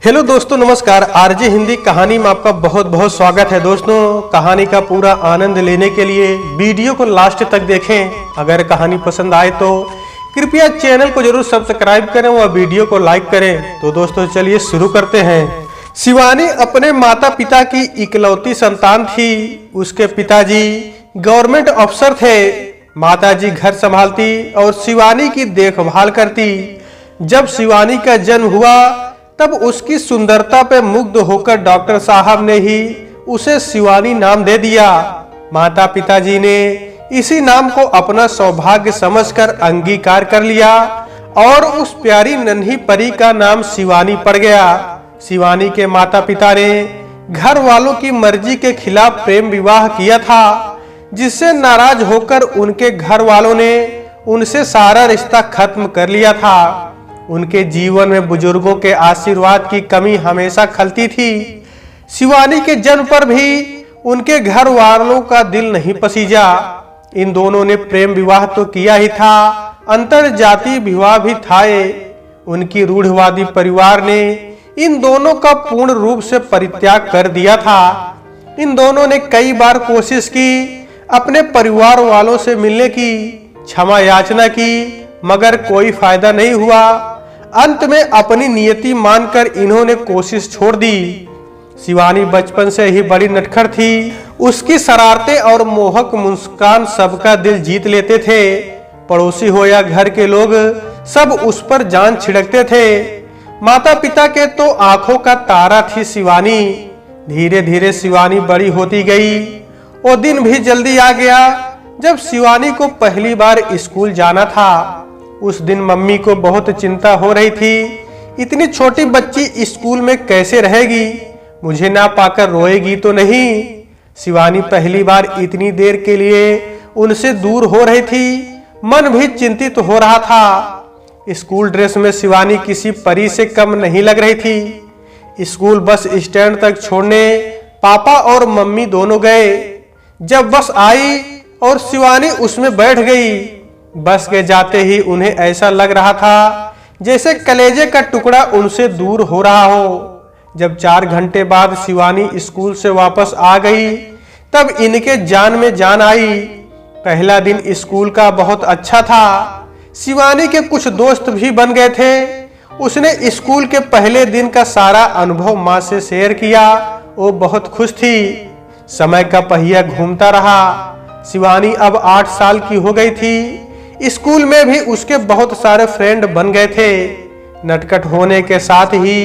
Hello दोस्तों, नमस्कार। RJ Hindi कहानी में आपका बहुत बहुत स्वागत है। दोस्तों, कहानी का पूरा आनंद लेने के लिए वीडियो को लास्ट तक देखें। अगर कहानी पसंद आए तो कृपया चैनल को जरूर सब्सक्राइब करें व वीडियो को लाइक करें। तो दोस्तों चलिए शुरू करते हैं। शिवानी अपने माता पिता की इकलौती संतान थी। उसके पिताजी गवर्नमेंट अफसर थे। माताजी घर संभालती और शिवानी की देखभाल करती। जब शिवानी का जन्म हुआ तब उसकी सुंदरता पे मुग्ध होकर डॉक्टर साहब ने ही उसे शिवानी नाम दे दिया। माता पिताजी ने इसी नाम को अपना सौभाग्य समझकर अंगीकार कर लिया और उस प्यारी नन्ही परी का नाम शिवानी पड़ गया। शिवानी के माता पिता ने घर वालों की मर्जी के खिलाफ प्रेम विवाह किया था, जिससे नाराज होकर उनके घर वालों ने उनसे सारा रिश्ता खत्म कर लिया था। उनके जीवन में बुजुर्गों के आशीर्वाद की कमी हमेशा खलती थी। शिवानी के जन्म पर भी उनके घर वालों का दिल नहीं पसीजा। इन दोनों ने प्रेम विवाह तो किया ही था, अंतर जाति विवाह भी था। उनकी रूढ़वादी परिवार ने इन दोनों का पूर्ण रूप से परित्याग कर दिया था। इन दोनों ने कई बार कोशिश की, अपने परिवार वालों से मिलने की, क्षमा याचना की, मगर कोई फायदा नहीं हुआ। अंत में अपनी नियति मानकर इन्होंने कोशिश छोड़ दी। शिवानी बचपन से ही बड़ी नटखट थी। उसकी शरारतें और मोहक मुस्कान सबका दिल जीत लेते थे। पड़ोसी हो या घर के लोग सब उस पर जान छिड़कते थे। माता पिता के तो आंखों का तारा थी शिवानी। धीरे धीरे शिवानी बड़ी होती गई। वो दिन भी जल्दी आ गया जब शिवानी को पहली बार स्कूल जाना था। उस दिन मम्मी को बहुत चिंता हो रही थी। इतनी छोटी बच्ची स्कूल में कैसे रहेगी? मुझे ना पाकर रोएगी तो नहीं? शिवानी पहली बार इतनी देर के लिए उनसे दूर हो रही थी। मन भी चिंतित हो रहा था। स्कूल ड्रेस में शिवानी किसी परी से कम नहीं लग रही थी। स्कूल बस स्टैंड तक छोड़ने पापा और मम्मी दोनों गए। जब बस आई और शिवानी उसमें बैठ गई, बस के जाते ही उन्हें ऐसा लग रहा था जैसे कलेजे का टुकड़ा उनसे दूर हो रहा हो। जब 4 घंटे बाद शिवानी स्कूल से वापस आ गई तब इनके जान में जान आई। पहला दिन स्कूल का बहुत अच्छा था। शिवानी के कुछ दोस्त भी बन गए थे। उसने स्कूल के पहले दिन का सारा अनुभव माँ से शेयर किया। वो बहुत खुश थी। समय का पहिया घूमता रहा। शिवानी अब 8 साल की हो गई थी। स्कूल में भी उसके बहुत सारे फ्रेंड बन गए थे। नटखट होने के साथ ही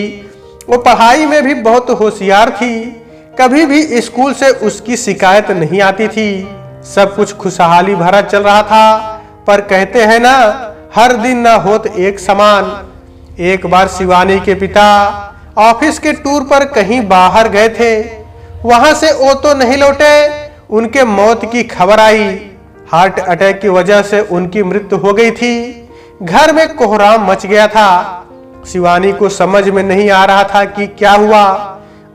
वो पढ़ाई में भी बहुत होशियार थी। कभी भी स्कूल से उसकी शिकायत नहीं आती थी। सब कुछ खुशहाली भरा चल रहा था। पर कहते हैं ना, हर दिन ना होत एक समान। एक बार शिवानी के पिता ऑफिस के टूर पर कहीं बाहर गए थे। वहां से वो तो नहीं लौटे। उनके मौत की खबर आई। हार्ट अटैक की वजह से उनकी मृत्यु हो गई थी। घर में कोहराम मच गया था। शिवानी को समझ में नहीं आ रहा था कि क्या हुआ।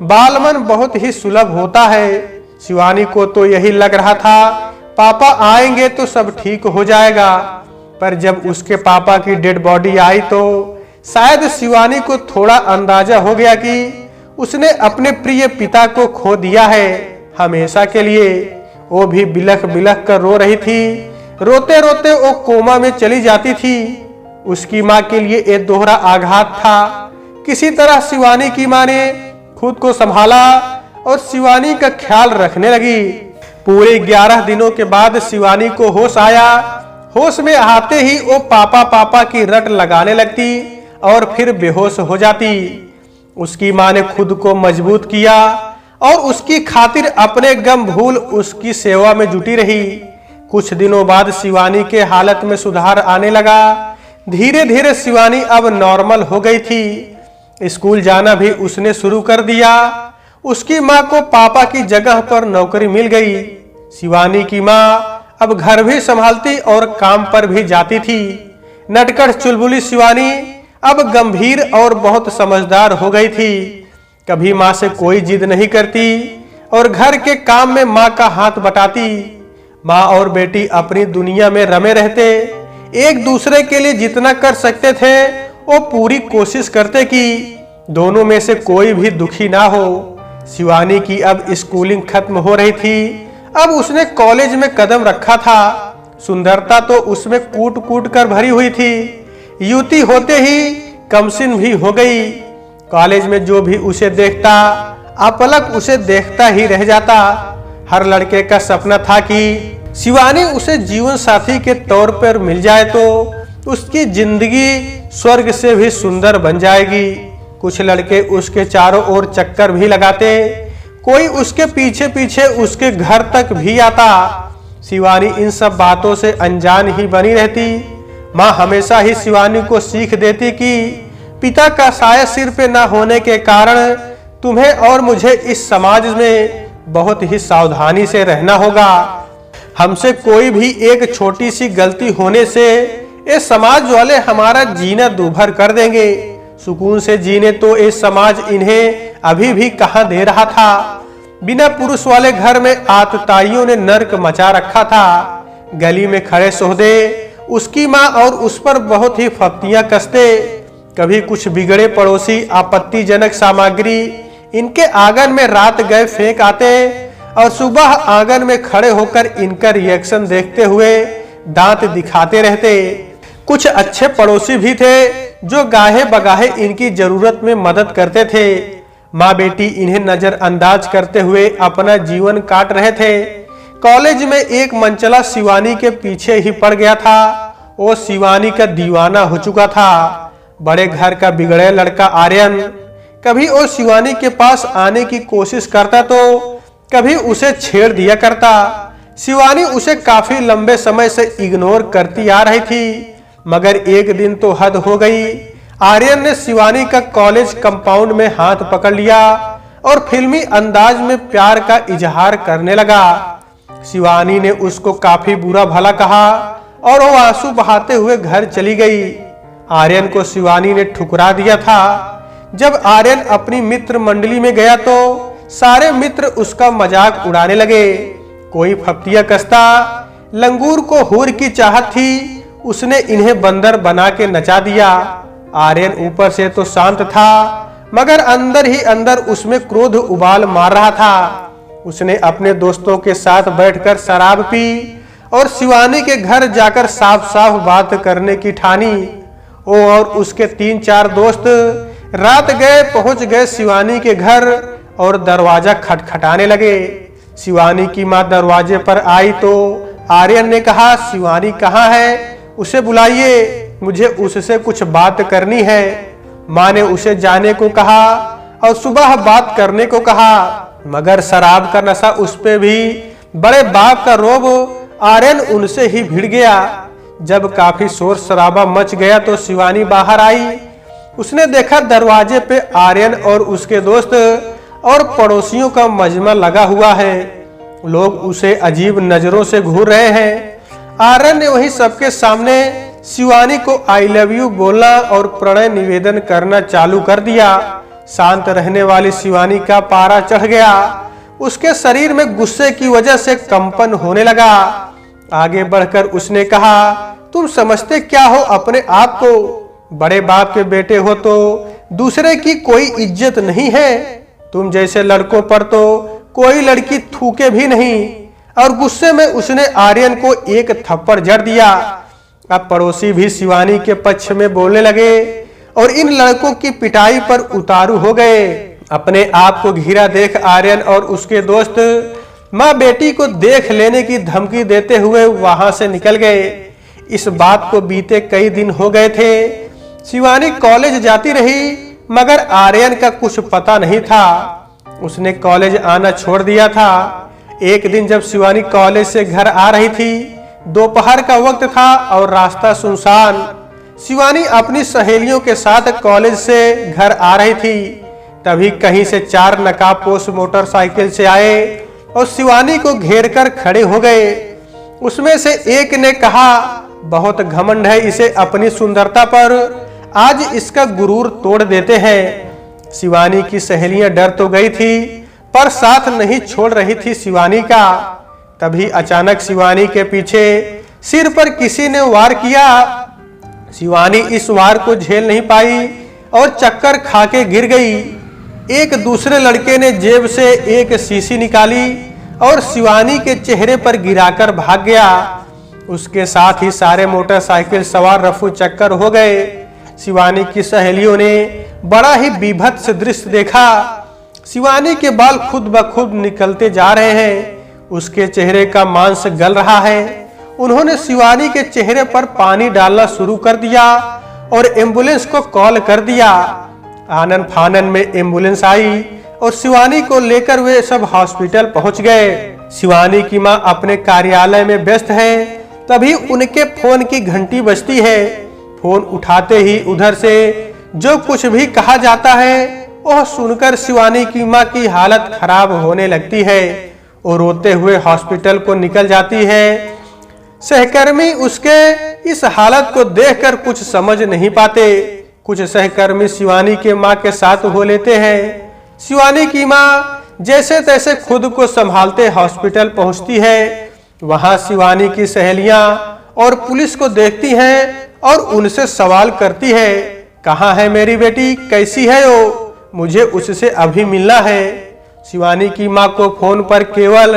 बालमन बहुत ही सुलभ होता है। शिवानी को तो यही लग रहा था पापा आएंगे तो सब ठीक हो जाएगा। पर जब उसके पापा की डेड बॉडी आई तो शायद शिवानी को थोड़ा अंदाजा हो गया कि उसने अपने प्रिय पिता को खो दिया है हमेशा के लिए। वो भी बिलख बिलख कर रो रही थी। रोते रोते वो कोमा में चली जाती थी। उसकी माँ के लिए एक दोहरा आघात था। किसी तरह शिवानी की माँ ने खुद को संभाला और शिवानी का ख्याल रखने लगी। पूरे 11 दिनों के बाद शिवानी को होश आया। होश में आते ही वो पापा पापा की रट लगाने लगती और फिर बेहोश हो जाती। उसकी माँ ने खुद को मजबूत किया और उसकी खातिर अपने गम भूल उसकी सेवा में जुटी रही। कुछ दिनों बाद शिवानी के हालत में सुधार आने लगा। धीरे धीरे शिवानी अब नॉर्मल हो गई थी। स्कूल जाना भी उसने शुरू कर दिया। उसकी माँ को पापा की जगह पर नौकरी मिल गई। शिवानी की माँ अब घर भी संभालती और काम पर भी जाती थी। नटखट चुलबुली शिवानी अब गंभीर और बहुत समझदार हो गई थी। कभी माँ से कोई जिद नहीं करती और घर के काम में माँ का हाथ बटाती। माँ और बेटी अपनी दुनिया में रमे रहते। एक दूसरे के लिए जितना कर सकते थे वो पूरी कोशिश करते कि दोनों में से कोई भी दुखी ना हो। शिवानी की अब स्कूलिंग खत्म हो रही थी। अब उसने कॉलेज में कदम रखा था। सुंदरता तो उसमें कूट कूट कर भरी हुई थी। युवती होते ही कमसिन भी हो गई। कॉलेज में जो भी उसे देखता अपलक उसे देखता ही रह जाता। हर लड़के का सपना था कि शिवानी उसे जीवन साथी के तौर पर मिल जाए तो उसकी जिंदगी स्वर्ग से भी सुंदर बन जाएगी। कुछ लड़के उसके चारों ओर चक्कर भी लगाते, कोई उसके पीछे पीछे उसके घर तक भी आता। शिवानी इन सब बातों से अनजान ही बनी रहती। माँ हमेशा ही शिवानी को सीख देती कि पिता का साया सिर पे ना होने के कारण तुम्हें और मुझे इस समाज में बहुत ही सावधानी से रहना होगा। हमसे कोई भी एक छोटी सी गलती होने से ये समाज वाले हमारा जीना दूभर कर देंगे। सुकून से जीने तो ये समाज इन्हें अभी भी कहां दे रहा था। बिना पुरुष वाले घर में आतताइयों ने नर्क मचा रखा था। गली में खड़े सोहदे उसकी माँ और उस पर बहुत ही फप्तियां कसते। कभी कुछ बिगड़े पड़ोसी आपत्तिजनक सामग्री इनके आंगन में रात गए फेंक आते और सुबह आंगन में खड़े होकर इनका रिएक्शन देखते हुए दांत दिखाते रहते। कुछ अच्छे पड़ोसी भी थे जो गाहे बगाहे इनकी जरूरत में मदद करते थे। माँ बेटी इन्हें नजरअंदाज करते हुए अपना जीवन काट रहे थे। कॉलेज में एक मंचला शिवानी के पीछे ही पड़ गया था। वो शिवानी का दीवाना हो चुका था। बड़े घर का बिगड़े लड़का आर्यन कभी वो शिवानी के पास आने की कोशिश करता तो कभी उसे छेड़ दिया करता। शिवानी उसे काफी लंबे समय से इग्नोर करती आ रही थी, मगर एक दिन तो हद हो गई। आर्यन ने शिवानी का कॉलेज कंपाउंड में हाथ पकड़ लिया और फिल्मी अंदाज में प्यार का इजहार करने लगा। शिवानी ने उसको काफी बुरा भला कहा और वो आंसू बहाते हुए घर चली गई। आर्यन को शिवानी ने ठुकरा दिया था। जब आर्यन अपनी मित्र मंडली में गया तो सारे मित्र उसका मजाक उड़ाने लगे। कोई फप्तियां कसता। लंगूर को हूर की चाहत थी, उसने इन्हें बंदर बना के नचा दिया। आर्यन ऊपर से तो शांत था, मगर अंदर ही अंदर उसमें क्रोध उबाल मार रहा था। उसने अपने दोस्तों के साथ बैठकर शराब पी और शिवानी के घर जाकर साफ साफ बात करने की ठानी। वो और उसके 3-4 दोस्त रात गए पहुंच गए शिवानी के घर और दरवाजा खटखटाने लगे। शिवानी की माँ दरवाजे पर आई तो आर्यन ने कहा, शिवानी कहाँ है? उसे बुलाइए, मुझे उससे कुछ बात करनी है। माँ ने उसे जाने को कहा और सुबह बात करने को कहा, मगर शराब का नशा उस पे भी बड़े बाप का रोब आर्यन उनसे ही भिड़ गया। जब काफी शोर शराबा मच गया तो शिवानी बाहर आई। उसने देखा दरवाजे पे आर्यन और उसके दोस्त और पड़ोसियों का मजमा लगा हुआ है। लोग उसे अजीब नजरों से घूर रहे हैं। आर्यन ने वही सबके सामने शिवानी को आई लव यू बोलना और प्रणय निवेदन करना चालू कर दिया। शांत रहने वाली शिवानी का पारा चढ़ गया। उसके शरीर में गुस्से की वजह से कंपन होने लगा। आगे बढ़कर उसने कहा, तुम समझते क्या हो अपने आप को? बड़े बाप के बेटे हो तो दूसरे की कोई इज्जत नहीं है। तुम जैसे लड़कों पर तो कोई लड़की थूके भी नहीं। और गुस्से में उसने आर्यन को एक थप्पड़ जड़ दिया। अब पड़ोसी भी शिवानी के पक्ष में बोलने लगे और इन लड़कों की पिटाई पर उतारू हो गए। अपने आप को घिरा देख आर्यन और उसके दोस्त माँ बेटी को देख लेने की धमकी देते हुए वहां से निकल गए। इस बात को बीते कई दिन हो गए थे। शिवानी कॉलेज जाती रही, मगर आर्यन का कुछ पता नहीं था। उसने कॉलेज आना छोड़ दिया था। एक दिन जब शिवानी कॉलेज से घर आ रही थी, दोपहर का वक्त था और रास्ता सुनसान। शिवानी अपनी सहेलियों के साथ कॉलेज से घर आ रही थी। तभी कहीं से 4 नकाबपोश मोटरसाइकिल से आए और शिवानी को घेर कर खड़े हो गए। उसमें से एक ने कहा, बहुत घमंड है इसे अपनी सुंदरता पर, आज इसका गुरूर तोड़ देते हैं। शिवानी की सहेलियां डर तो गई थी, पर साथ नहीं छोड़ रही थी शिवानी का। तभी अचानक शिवानी के पीछे सिर पर किसी ने वार किया। शिवानी इस वार को झेल नहीं पाई और चक्कर खा के गिर गई। एक दूसरे लड़के ने जेब से एक शीशी निकाली और शिवानी के चेहरे पर गिराकर भाग गया। उसके साथ ही सारे मोटरसाइकिल सवार रफू चक्कर हो गए। शिवानी की सहेलियों ने बड़ा ही बीभत्स दृश्य देखा। शिवानी के बाल खुद ब खुद निकलते जा रहे हैं, उसके चेहरे का मांस गल रहा है। उन्होंने शिवानी के चेहरे पर पानी डालना शुरू कर दिया और एम्बुलेंस को कॉल कर दिया। आनन फानन में एम्बुलेंस आई और शिवानी को लेकर वे सब हॉस्पिटल पहुंच गए। शिवानी की मां अपने कार्यालय में व्यस्त है, तभी उनके फोन की घंटी बजती है। फोन उठाते ही उधर से जो कुछ भी कहा जाता है वह सुनकर शिवानी की मां की हालत खराब होने लगती है। वो रोते हुए हॉस्पिटल को निकल जाती है। सहकर्मी उसके इस हालत को देखकर कुछ समझ नहीं पाते। कुछ सहकर्मी शिवानी के मां के साथ हो लेते हैं। शिवानी की मां जैसे तैसे खुद को संभालते हॉस्पिटल पहुंचती है। वहां शिवानी की सहेलियां और पुलिस को देखती हैं और उनसे सवाल करती है, कहाँ है मेरी बेटी, कैसी है वो, मुझे उससे अभी मिलना है। शिवानी की मां को फोन पर केवल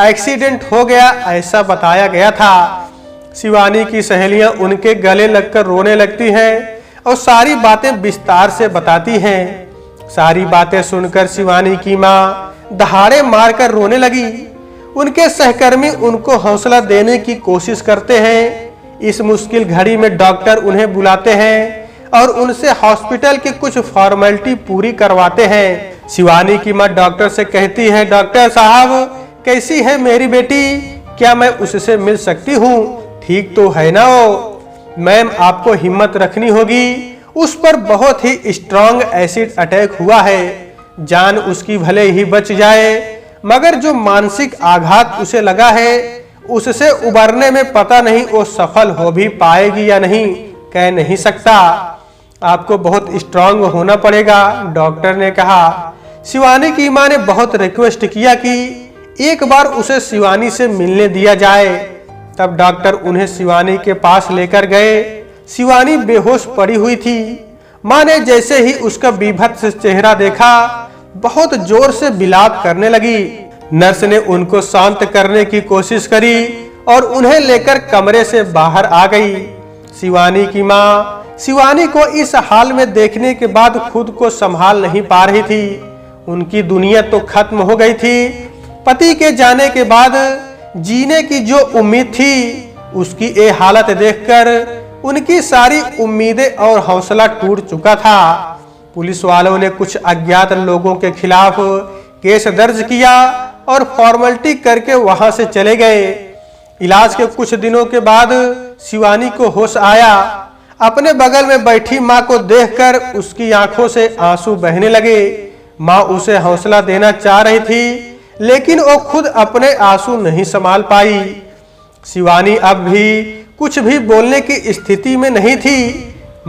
एक्सीडेंट हो गया ऐसा बताया गया था। शिवानी की सहेलियां उनके गले लगकर रोने लगती हैं और सारी बातें विस्तार से बताती हैं। सारी बातें सुनकर शिवानी की मां दहाड़े मारकर रोने लगी। उनके सहकर्मी उनको हौसला देने की कोशिश करते हैं। इस मुश्किल घड़ी में डॉक्टर उन्हें बुलाते हैं और उनसे हॉस्पिटल की कुछ फॉर्मेलिटी पूरी करवाते हैं। शिवानी की मां डॉक्टर से कहती है, डॉक्टर साहब कैसी है मेरी बेटी, क्या मैं उससे मिल सकती हूँ, ठीक तो है ना वो? मैम आपको हिम्मत रखनी होगी, उस पर बहुत ही स्ट्रॉन्ग एसिड अटैक हुआ है, जान उसकी भले ही बच जाए मगर जो मानसिक आघात उसे लगा है उससे उबरने में पता नहीं वो सफल हो भी पाएगी या नहीं, कह नहीं सकता। आपको बहुत स्ट्रांग होना पड़ेगा, डॉक्टर ने कहा। शिवानी की मां ने बहुत रिक्वेस्ट किया कि एक बार उसे शिवानी से मिलने दिया जाए। तब डॉक्टर उन्हें शिवानी के पास लेकर गए। शिवानी बेहोश पड़ी हुई थी। मां ने जैसे ही उसका बीभत्स चेहरा देखा बहुत जोर से विलाप करने लगी। नर्स ने उनको शांत करने की कोशिश करी और उन्हें लेकर कमरे से बाहर आ गई। शिवानी की मां शिवानी को इस हाल में देखने के बाद खुद को संभाल नहीं पा रही थी। उनकी दुनिया तो खत्म हो गई थी। पति के जाने के बाद जीने की जो उम्मीद थी उसकी ये हालत देखकर उनकी सारी उम्मीदें और हौसला टूट चुका था। पुलिस वालों ने कुछ अज्ञात लोगों के खिलाफ केस दर्ज किया और फॉर्मेलिटी करके वहां से चले गए। इलाज के कुछ दिनों के बाद शिवानी को होश आया। अपने बगल में बैठी मां को देखकर उसकी आंखों से आंसू बहने लगे। मां उसे हौसला देना चाह रही थी लेकिन वो खुद अपने आंसू नहीं संभाल पाई। शिवानी अब भी कुछ भी बोलने की स्थिति में नहीं थी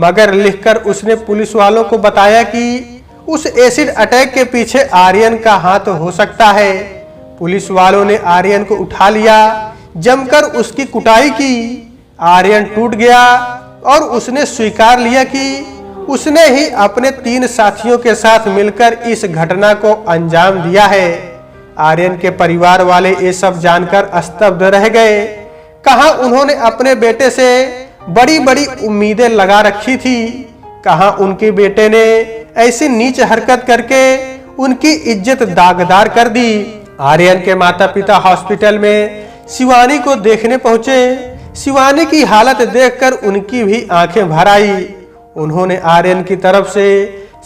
मगर लिखकर उसने पुलिस वालों को बताया कि उस एसिड अटैक के पीछे आर्यन का हाथ हो सकता है। पुलिस वालों ने आर्यन को उठा लिया, जमकर उसकी कुटाई की। आर्यन टूट गया और उसने स्वीकार लिया कि उसने ही अपने 3 साथियों के साथ मिलकर इस घटना को अंजाम दिया है। आर्यन के परिवार वाले ये सब जानकर स्तब्ध रह गए। कहां उन्होंने अपने बेटे से बड़ी बड़ी उम्मीदें लगा रखी थी, कहां उनके बेटे ने ऐसी नीच हरकत करके उनकी इज्जत दागदार कर दी। आर्यन के माता पिता हॉस्पिटल में शिवानी को देखने पहुंचे। शिवानी की हालत देखकर उनकी भी आंखें भर आई। उन्होंने आर्यन की तरफ से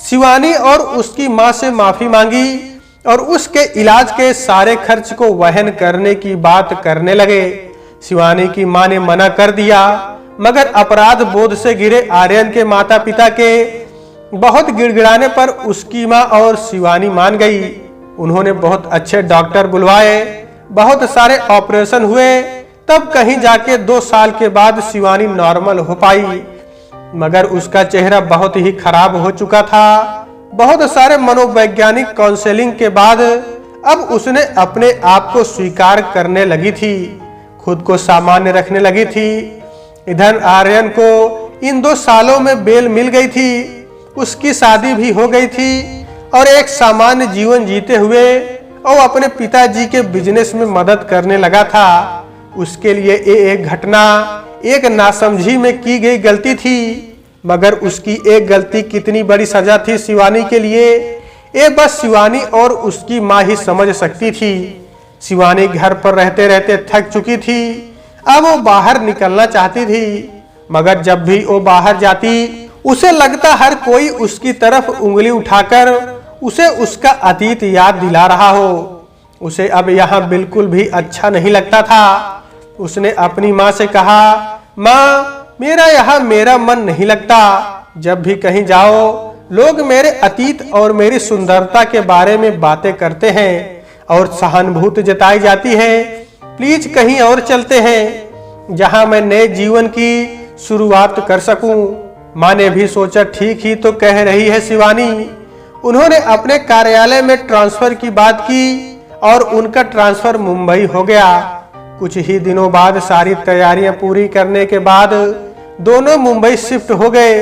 शिवानी और उसकी मां से माफी मांगी और उसके इलाज के सारे खर्च को वहन करने की बात करने लगे। शिवानी की मां ने मना कर दिया मगर अपराध बोध से घिरे आर्यन के माता पिता के बहुत गिड़गिड़ाने पर उसकी मां और शिवानी मान गई। उन्होंने बहुत अच्छे डॉक्टर बुलवाए, बहुत सारे ऑपरेशन हुए, तब कहीं जाके 2 साल के बाद शिवानी नॉर्मल हो पाई मगर उसका चेहरा बहुत ही खराब हो चुका था। बहुत सारे मनोवैज्ञानिक काउंसलिंग के बाद अब उसने अपने आप को स्वीकार करने लगी थी, खुद को सामान्य रखने लगी थी। इधर आर्यन को इन 2 सालों में बेल मिल गई थी। उसकी शादी भी हो गई थी और एक सामान्य जीवन जीते हुए वो अपने पिताजी के बिजनेस में मदद करने लगा था। उसके लिए ये एक घटना एक नासमझी में की गई गलती थी, मगर उसकी एक गलती कितनी बड़ी सजा थी शिवानी के लिए, ये बस शिवानी और उसकी माँ ही समझ सकती थी। शिवानी घर पर रहते रहते थक चुकी थी। अब वो बाहर निकलना चाहती थी, मगर जब भी वो बाहर जाती उसे लगता हर कोई उसकी तरफ उंगली उठाकर उसे उसका अतीत याद दिला रहा हो। उसे अब यहाँ बिल्कुल भी अच्छा नहीं लगता था। उसने अपनी माँ से कहा, माँ मेरा यहाँ मेरा मन नहीं लगता। जब भी कहीं जाओ लोग मेरे अतीत और मेरी सुंदरता के बारे में बातें करते हैं और सहानुभूति जताई जाती है। प्लीज कहीं और चलते हैं जहाँ मैं नए जीवन की शुरुआत कर सकूं। माँ ने भी सोचा ठीक ही तो कह रही है शिवानी। उन्होंने अपने कार्यालय में ट्रांसफर की बात की और उनका ट्रांसफर मुंबई हो गया। कुछ ही दिनों बाद सारी तैयारियां पूरी करने के बाद दोनों मुंबई शिफ्ट हो गए।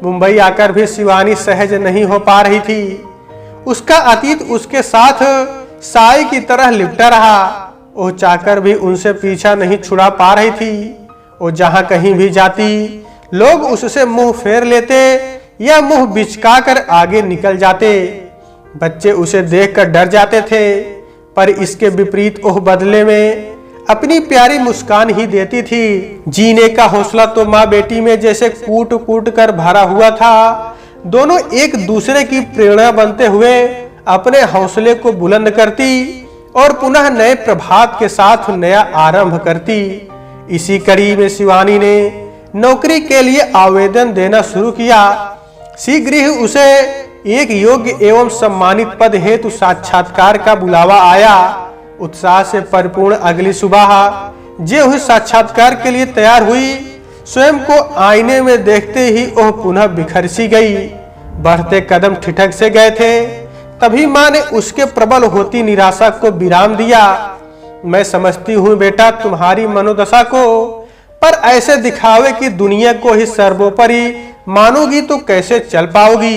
मुंबई आकर भी शिवानी सहज नहीं हो पा रही थी। उसका अतीत उसके साथ साई की तरह लिपटा रहा। वो चाहकर भी उनसे पीछा नहीं छुड़ा पा रही थी। वो जहां कहीं भी जाती लोग उससे मुंह फेर लेते या मुंह बिचकाकर आगे निकल जाते। बच्चे उसे देखकर डर जाते थे, पर इसके विपरीत वह बदले में अपनी प्यारी मुस्कान ही देती थी। जीने का हौसला तो माँ बेटी में जैसे कूट कूट कर भरा हुआ था। दोनों एक दूसरे की प्रेरणा बनते हुए अपने हौसले को बुलंद करती और पुनः नए प्रभात के साथ नया आरंभ करती। इसी कड़ी में शिवानी ने नौकरी के लिए आवेदन देना शुरू किया। शीघ्र ही उसे एक योग्य एवं सम्मानित पद हेतु साक्षात्कार का बुलावा आया। उत्साह से परिपूर्ण अगली सुबह जे हुई साक्षात्कार के लिए तैयार हुई। स्वयं को आईने में देखते ही वह पुनः बिखर सी गई। बढ़ते कदम ठिठक से गए थे, तभी माँ ने उसके प्रबल होती निराशा को विराम दिया। मैं समझती हूँ बेटा तुम्हारी मनोदशा को, पर ऐसे दिखावे की दुनिया को ही सर्वोपरि मानोगी तो कैसे चल पाओगी।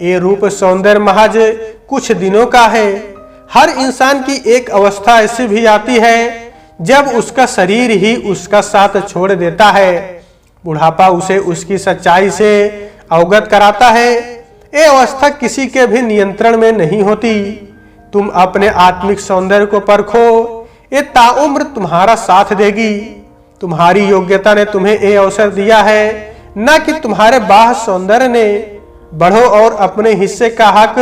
ये रूप सौंदर्य महज कुछ दिनों का है। हर इंसान की एक अवस्था ऐसी भी आती है जब उसका शरीर ही उसका साथ छोड़ देता है। बुढ़ापा उसे उसकी सच्चाई से अवगत कराता है। ये अवस्था किसी के भी नियंत्रण में नहीं होती। तुम अपने आत्मिक सौंदर्य को परखो, ये ताउम्र तुम्हारा साथ देगी। तुम्हारी योग्यता ने तुम्हें ये अवसर दिया है, न कि तुम्हारे बाह्य सौंदर्य ने। बढ़ो और अपने हिस्से का हक,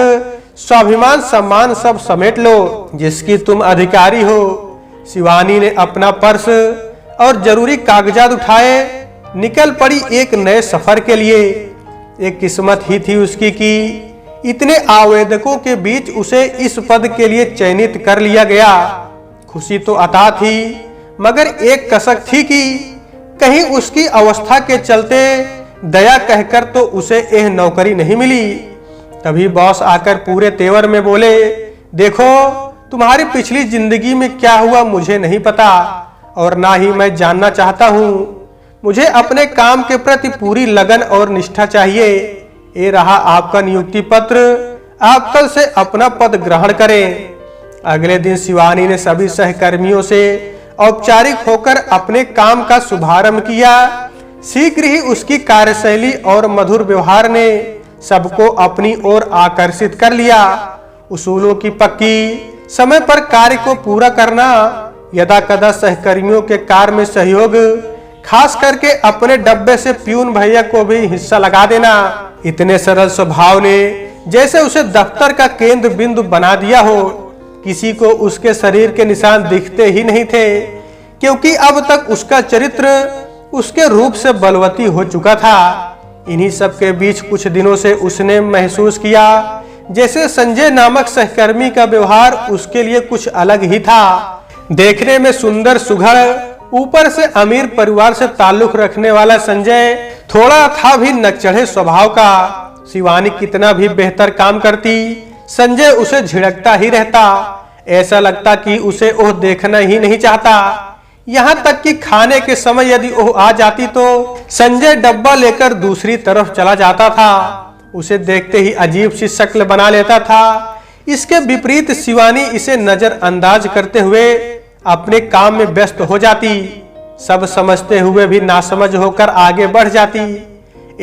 स्वाभिमान, सम्मान सब समेट लो जिसकी तुम अधिकारी हो। शिवानी ने अपना पर्स और जरूरी कागजात उठाए निकल पड़ी एक नए सफर के लिए। एक किस्मत ही थी उसकी कि इतने आवेदकों के बीच उसे इस पद के लिए चयनित कर लिया गया। खुशी तो अता थी, मगर एक कसक थी कि कहीं उसकी अवस्था के चलते दया कहकर तो उसे यह नौकरी नहीं मिली। तभी बॉस आकर पूरे तेवर में बोले, देखो तुम्हारी पिछली जिंदगी में क्या हुआ मुझे नहीं पता और ना ही मैं जानना चाहता हूँ। मुझे अपने काम के प्रति पूरी लगन और निष्ठा चाहिए। ये रहा आपका नियुक्ति पत्र, आप कल से अपना पद ग्रहण करें। अगले दिन शिवानी ने सभी सहकर्मियों से औपचारिक होकर अपने काम का शुभारंभ किया। शीघ्र ही उसकी कार्यशैली और मधुर व्यवहार ने सबको अपनी ओर आकर्षित कर लिया। उसूलों की पक्की, समय पर कार्य को पूरा करना, यदाकदा सहकर्मियों के कार्य में सहयोग, खास करके अपने डब्बे से प्यून भैया को भी हिस्सा लगा देना, इतने सरल स्वभाव ने जैसे उसे दफ्तर का केंद्र बिंदु बना दिया हो। किसी को उसके शरीर के निशान दिखते ही नहीं थे, क्योंकि अब तक उसका चरित्र उसके रूप से बलवती हो चुका था। इन्हीं सब के बीच कुछ दिनों से उसने महसूस किया जैसे संजय नामक सहकर्मी का व्यवहार उसके लिए कुछ अलग ही था। देखने में सुंदर सुघड़, ऊपर से अमीर परिवार से ताल्लुक रखने वाला संजय थोड़ा था भी नकचढ़े स्वभाव का। शिवानी कितना भी बेहतर काम करती, संजय उसे झिड़कता ही रहता। ऐसा लगता कि उसे वह देखना ही नहीं चाहता। यहाँ तक कि खाने के समय यदि वह आ जाती तो संजय डब्बा लेकर दूसरी तरफ चला जाता था। उसे देखते ही अजीब सी शक्ल बना लेता था। इसके विपरीत शिवानी इसे नजरअंदाज करते हुए अपने काम में व्यस्त हो जाती। सब समझते हुए भी नासमझ होकर आगे बढ़ जाती।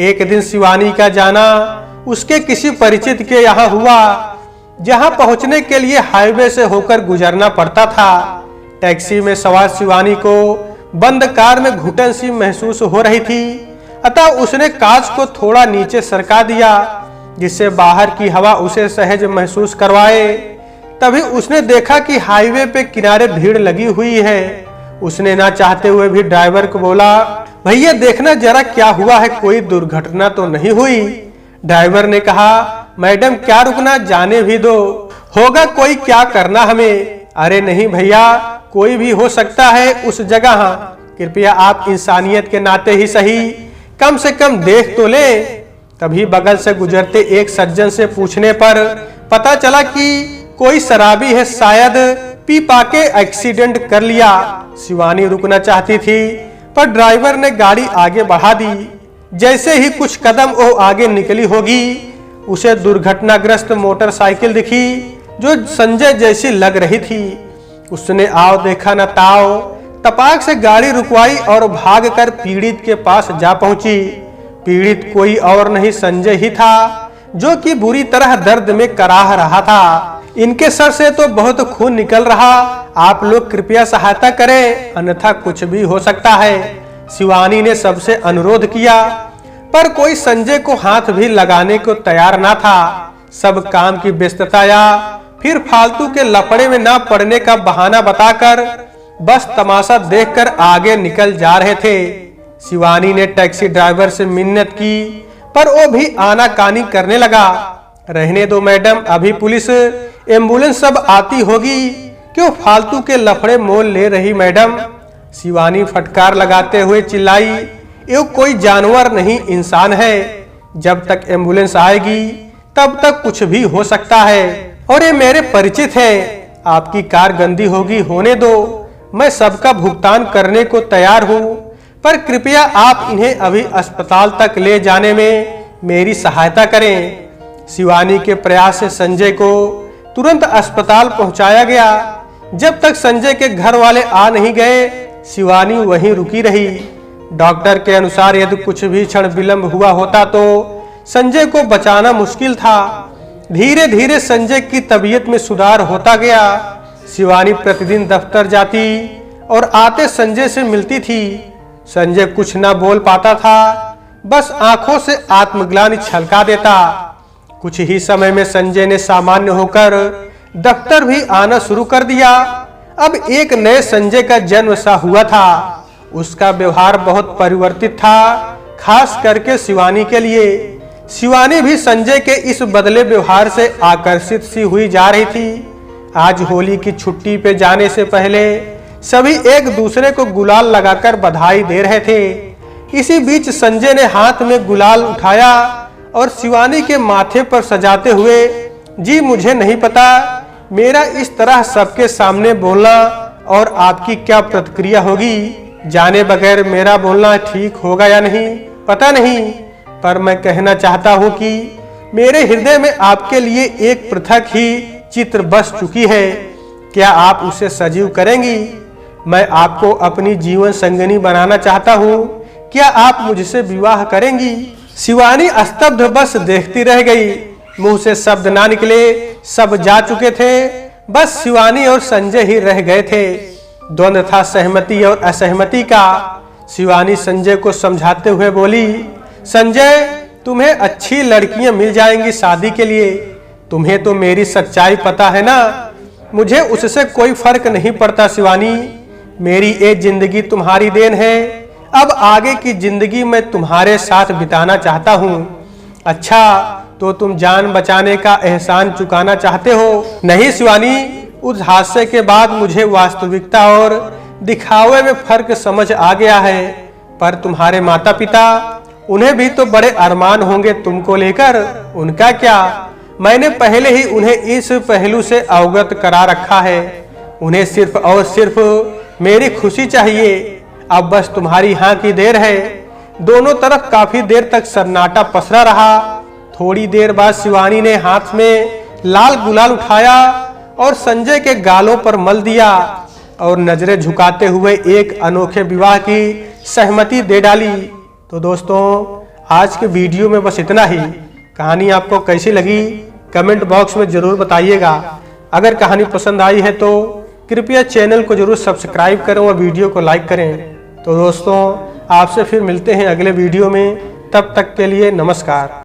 एक दिन शिवानी का जाना उसके किसी परिचित के यहाँ हुआ, जहाँ पहुंचने के लिए हाईवे से होकर गुजरना पड़ता था। टैक्सी में सवार शिवानी को बंद कार में घुटन सी महसूस हो रही थी, अतः उसने कांच को थोड़ा नीचे सरका दिया जिससे बाहर की हवा उसे सहज महसूस करवाए। तभी उसने देखा कि हाईवे पे किनारे भीड़ लगी हुई है। उसने ना चाहते हुए भी ड्राइवर को बोला, भैया देखना जरा क्या हुआ है, कोई दुर्घटना तो नहीं हुई। ड्राइवर ने कहा, मैडम क्या रुकना, जाने भी दो, होगा कोई, क्या करना हमें। अरे नहीं भैया, कोई भी हो सकता है उस जगह, कृपया आप इंसानियत के नाते ही सही कम से कम देख तो ले। तभी बगल से गुजरते एक सज्जन से पूछने पर पता चला कि कोई शराबी है, शायद पी पाके एक्सीडेंट कर लिया। शिवानी रुकना चाहती थी पर ड्राइवर ने गाड़ी आगे बढ़ा दी। जैसे ही कुछ कदम वो आगे निकली होगी, उसे दुर्घटनाग्रस्त मोटरसाइकिल दिखी जो संजय जैसी लग रही थी। उसने आओ देखा न ताओ, तपाक से गाड़ी रुकवाई और भागकर पीड़ित के पास जा पहुंची। पीड़ित कोई और नहीं संजय ही था, जो कि बुरी तरह दर्द में कराह रहा था। इनके सर से तो बहुत खून निकल रहा, आप लोग कृपया सहायता करें, अन्यथा कुछ भी हो सकता है। शिवानी ने सबसे अनुरोध किया, पर कोई संजय को हाथ भी लगाने को तैयार ना था। सब काम की व्यस्तता या फिर फालतू के लफड़े में ना पड़ने का बहाना बताकर बस तमाशा देखकर आगे निकल जा रहे थे। शिवानी ने टैक्सी ड्राइवर से मिन्नत की, पर वो भी आनाकानी करने लगा। रहने दो मैडम, अभी पुलिस एम्बुलेंस सब आती होगी, क्यों फालतू के लफड़े मोल ले रही मैडम। शिवानी फटकार लगाते हुए चिल्लाई, ये कोई जानवर नहीं इंसान है, जब तक एम्बुलेंस आएगी तब तक कुछ भी हो सकता है। और ये मेरे परिचित हैं, आपकी कार गंदी होगी, होने दो, मैं सबका भुगतान करने को तैयार हूँ, पर कृपया आप इन्हें अभी अस्पताल तक ले जाने में मेरी सहायता करें। शिवानी के प्रयास से संजय को तुरंत अस्पताल पहुंचाया गया। जब तक संजय के घर वाले आ नहीं गए, शिवानी वहीं रुकी रही। डॉक्टर के अनुसार यदि कुछ भी क्षण विलंब हुआ होता तो संजय को बचाना मुश्किल था। धीरे धीरे संजय की तबीयत में सुधार होता गया। शिवानी प्रतिदिन दफ्तर जाती और आते संजय से मिलती थी। संजय कुछ ना बोल पाता था, बस आंखों से आत्मग्लानि छलका देता। कुछ ही समय में संजय ने सामान्य होकर दफ्तर भी आना शुरू कर दिया। अब एक नए संजय का जन्म सा हुआ था। उसका व्यवहार बहुत परिवर्तित था, खास करके शिवानी के लिए। शिवानी भी संजय के इस बदले व्यवहार से आकर्षित सी हुई जा रही थी। आज होली की छुट्टी पे जाने से पहले सभी एक दूसरे को गुलाल लगाकर बधाई दे रहे थे। इसी बीच संजय ने हाथ में गुलाल उठाया और शिवानी के माथे पर सजाते हुए, जी मुझे नहीं पता मेरा इस तरह सबके सामने बोलना और आपकी क्या प्रतिक्रिया होगी, जाने बगैर मेरा बोलना ठीक होगा या नहीं पता नहीं, पर मैं कहना चाहता हूँ कि मेरे हृदय में आपके लिए एक पृथक ही चित्र बस चुकी है। क्या आप उसे सजीव करेंगी? मैं आपको अपनी जीवन संगिनी बनाना चाहता हूँ, क्या आप मुझसे विवाह करेंगी? शिवानी स्तब्ध बस देखती रह गई। मुंह से शब्द ना निकले, सब जा चुके थे, बस शिवानी और संजय ही रह गए थे। द्वंद्व था सहमति और असहमति का। शिवानी संजय को समझाते हुए बोली, संजय तुम्हें अच्छी लड़कियां मिल जाएंगी शादी के लिए, तुम्हें तो मेरी सच्चाई पता है ना, मुझे उससे कोई फर्क नहीं पड़ता। शिवानी, मेरी ये जिंदगी तुम्हारी देन है, अब आगे की जिंदगी मैं तुम्हारे साथ बिताना चाहता हूँ। अच्छा, तो तुम जान बचाने का एहसान चुकाना चाहते हो? नहीं शिवानी, उस हादसे के बाद मुझे वास्तविकता और दिखावे में फर्क समझ आ गया है। पर तुम्हारे माता पिता, उन्हें भी तो बड़े अरमान होंगे तुमको लेकर, उनका क्या? मैंने पहले ही उन्हें इस पहलू से अवगत करा रखा है। उन्हें सिर्फ और सिर्फ मेरी खुशी चाहिए। अब बस तुम्हारी हाँ की देर है। दोनों तरफ काफी देर तक सन्नाटा पसरा रहा। थोड़ी देर बाद शिवानी ने हाथ में लाल गुलाल उठाया और संजय के गालों पर मल दिया और नजरें झुकाते हुए एक अनोखे विवाह की सहमति दे डाली। तो दोस्तों आज के वीडियो में बस इतना ही। कहानी आपको कैसी लगी कमेंट बॉक्स में जरूर बताइएगा। अगर कहानी पसंद आई है तो कृपया चैनल को जरूर सब्सक्राइब करें और वीडियो को लाइक करें। तो दोस्तों आपसे फिर मिलते हैं अगले वीडियो में, तब तक के लिए नमस्कार।